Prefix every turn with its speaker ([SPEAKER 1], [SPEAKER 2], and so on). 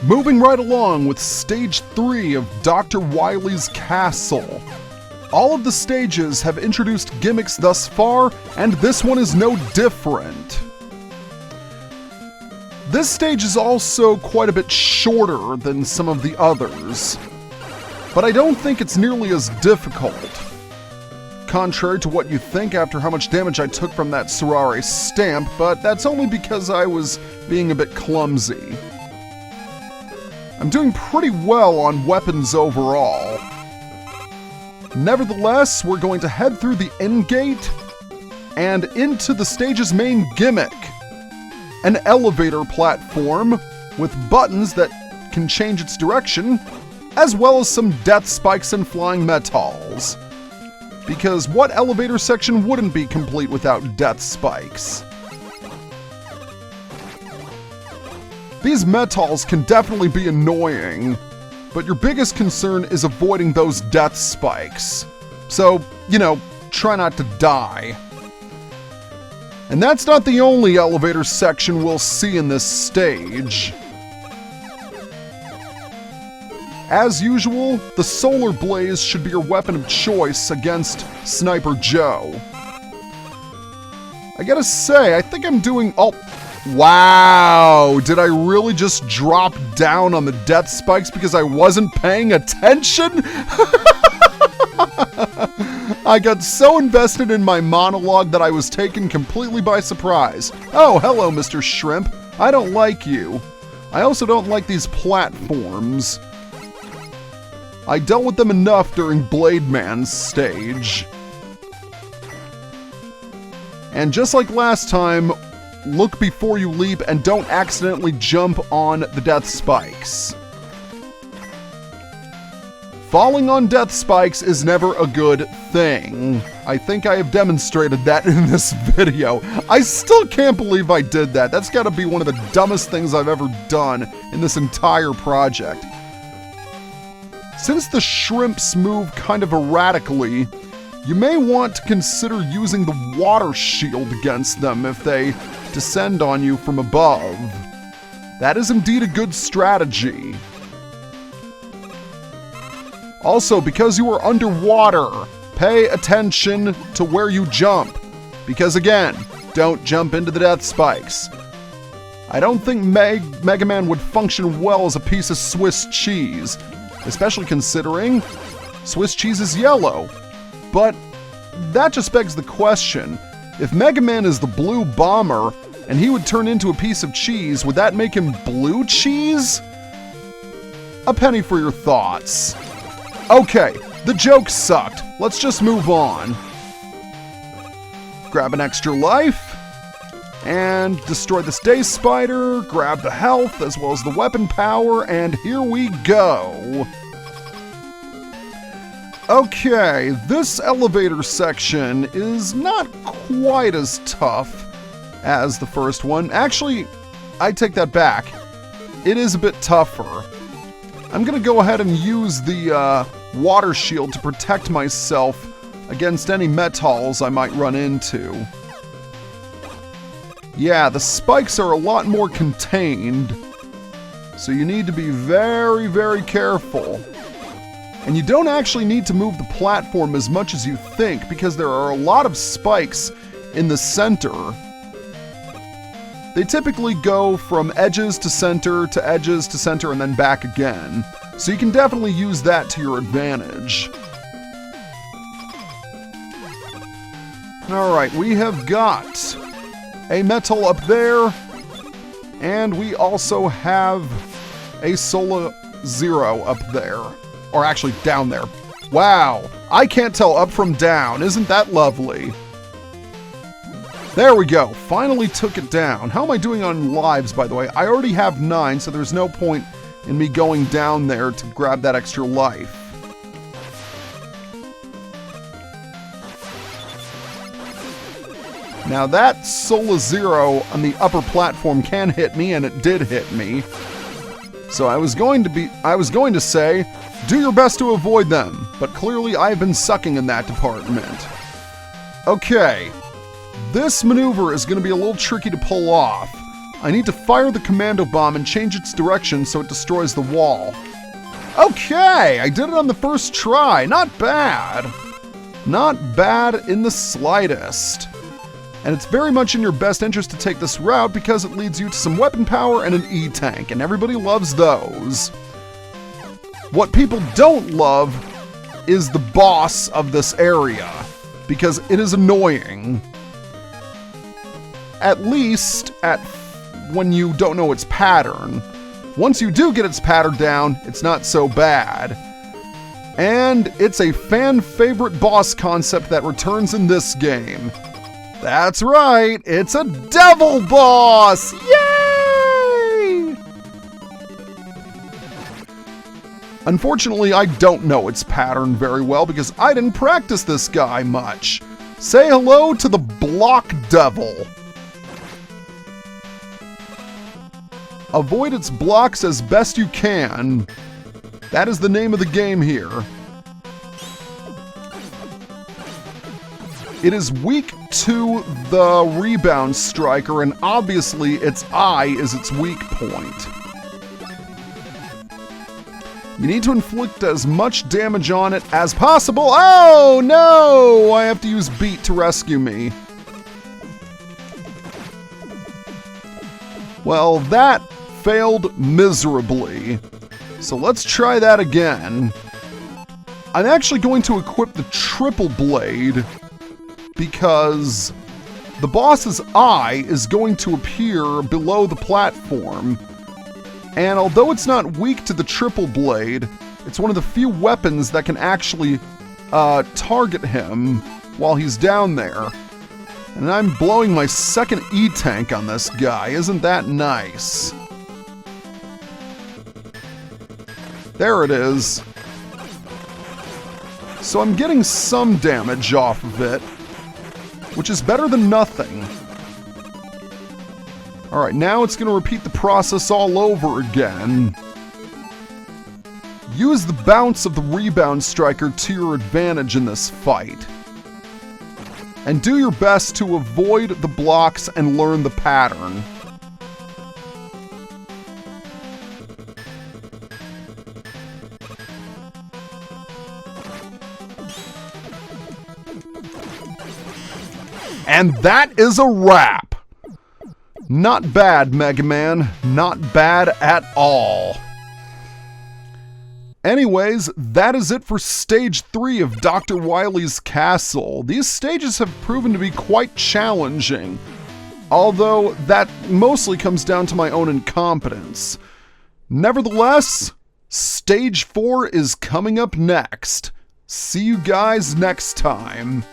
[SPEAKER 1] Moving right along with Stage 3 of Dr. Wily's Castle. All of the stages have introduced gimmicks thus far, and this one is no different. This stage is also quite a bit shorter than some of the others, but I don't think it's nearly as difficult. Contrary to what you think after how much damage I took from that Serare stamp, but that's only because I was being a bit clumsy. I'm doing pretty well on weapons overall. Nevertheless, we're going to head through the end gate and into the stage's main gimmick, an elevator platform with buttons that can change its direction, as well as some death spikes and flying metals. Because what elevator section wouldn't be complete without death spikes? These metals can definitely be annoying, but your biggest concern is avoiding those death spikes. So, try not to die. And that's not the only elevator section we'll see in this stage. As usual, the Solar Blaze should be your weapon of choice against Sniper Joe. I gotta say, I think I'm doing all... Wow! Did I really just drop down on the death spikes because I wasn't paying attention? I got so invested in my monologue that I was taken completely by surprise. Oh, hello, Mr. Shrimp. I don't like you. I also don't like these platforms. I dealt with them enough during Blade Man's stage. And just like last time, look before you leap and don't accidentally jump on the death spikes. Falling on death spikes is never a good thing. I think I have demonstrated that in this video. I still can't believe I did that. That's gotta be one of the dumbest things I've ever done in this entire project. Since the shrimps move kind of erratically, you may want to consider using the water shield against them if they descend on you from above. That is indeed a good strategy. Also, because you are underwater, pay attention to where you jump. Because again, don't jump into the death spikes. I don't think Mega Man would function well as a piece of Swiss cheese, especially considering Swiss cheese is yellow. But that just begs the question, if Mega Man is the blue bomber and he would turn into a piece of cheese, would that make him blue cheese? A penny for your thoughts. Okay, the joke sucked. Let's just move on. Grab an extra life and destroy the Stay Spider, grab the health as well as the weapon power, and here we go. Okay, this elevator section is not quite as tough as the first one. Actually, I take that back. It is a bit tougher. I'm gonna go ahead and use the water shield to protect myself against any metals I might run into. Yeah, the spikes are a lot more contained, so you need to be very, very careful. And you don't actually need to move the platform as much as you think, because there are a lot of spikes in the center. They typically go from edges to center to edges to center and then back again. So you can definitely use that to your advantage. Alright, we have got a metal up there, and we also have a Sola Zero up there. Or actually, down there. Wow, I can't tell up from down. Isn't that lovely? There we go, finally took it down. How am I doing on lives, by the way? I already have 9, so there's no point in me going down there to grab that extra life. Now that Sola Zero on the upper platform can hit me, and it did hit me. So I was going to say, do your best to avoid them, but clearly I've been sucking in that department. Okay, this maneuver is going to be a little tricky to pull off. I need to fire the commando bomb and change its direction so it destroys the wall. Okay, I did it on the first try. Not bad. Not bad in the slightest. And it's very much in your best interest to take this route because it leads you to some weapon power and an E-tank, and everybody loves those. What people don't love is the boss of this area, because it is annoying. At least when you don't know its pattern. Once you do get its pattern down, it's not so bad. And it's a fan favorite boss concept that returns in this game. That's right, it's a devil boss! Yay! Unfortunately, I don't know its pattern very well because I didn't practice this guy much. Say hello to the Block Devil. Avoid its blocks as best you can. That is the name of the game here. It is weak to the Rebound Striker, and obviously its eye is its weak point. You need to inflict as much damage on it as possible. Oh no! I have to use Beat to rescue me. Well, that failed miserably. So let's try that again. I'm actually going to equip the Triple Blade because the boss's eye is going to appear below the platform. And although it's not weak to the Triple Blade, it's one of the few weapons that can actually target him while he's down there. And I'm blowing my second E-tank on this guy. Isn't that nice? There it is. So I'm getting some damage off of it, which is better than nothing. Alright, now it's going to repeat the process all over again. Use the bounce of the Rebound Striker to your advantage in this fight. And do your best to avoid the blocks and learn the pattern. And that is a wrap! Not bad, Mega Man. Not bad at all. Anyways, that is it for Stage 3 of Dr. Wily's Castle. These stages have proven to be quite challenging, although that mostly comes down to my own incompetence. Nevertheless, Stage 4 is coming up next. See you guys next time.